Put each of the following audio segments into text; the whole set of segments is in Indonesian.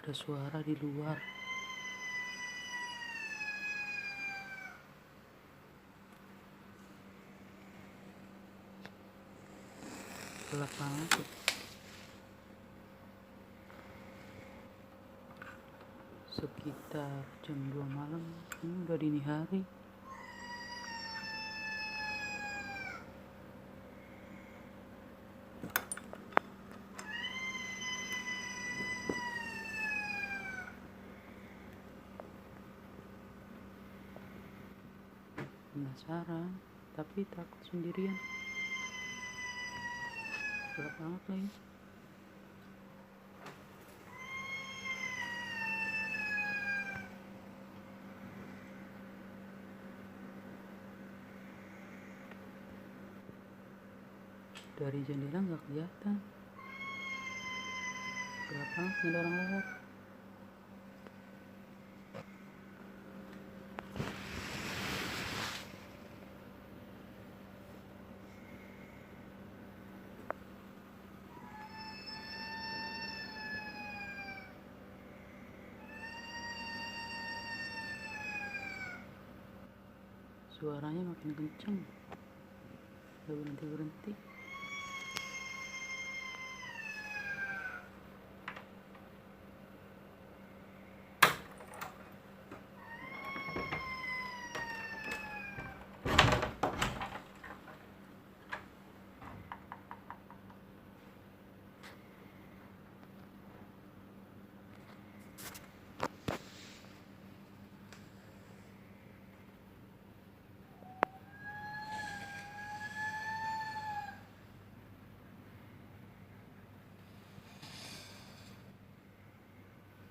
Ada suara di luar. Gelap banget. Sekitar jam 2 malam. Ini udah dini hari. Penasaran, tapi takut sendirian. Gelap banget lagi. Dari jendela nggak kelihatan. Gelap banget, nggak ada orang lewat. Suaranya makin kenceng, gak berhenti-berhenti.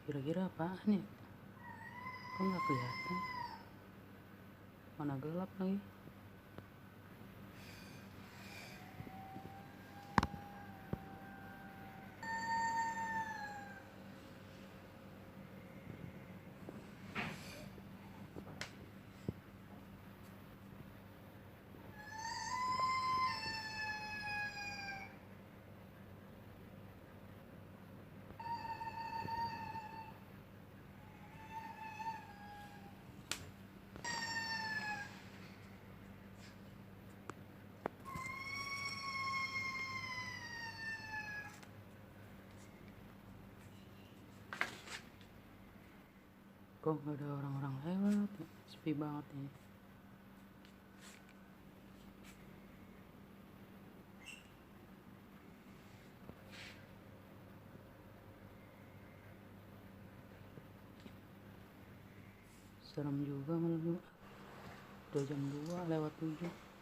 Kira-kira apaan ya? Kok nggak kelihatan? Mana gelap lagi. Kok nggak ada orang-orang lewat ya? Sepi banget ini. Serem juga malam. Udah jam 2 lewat 7.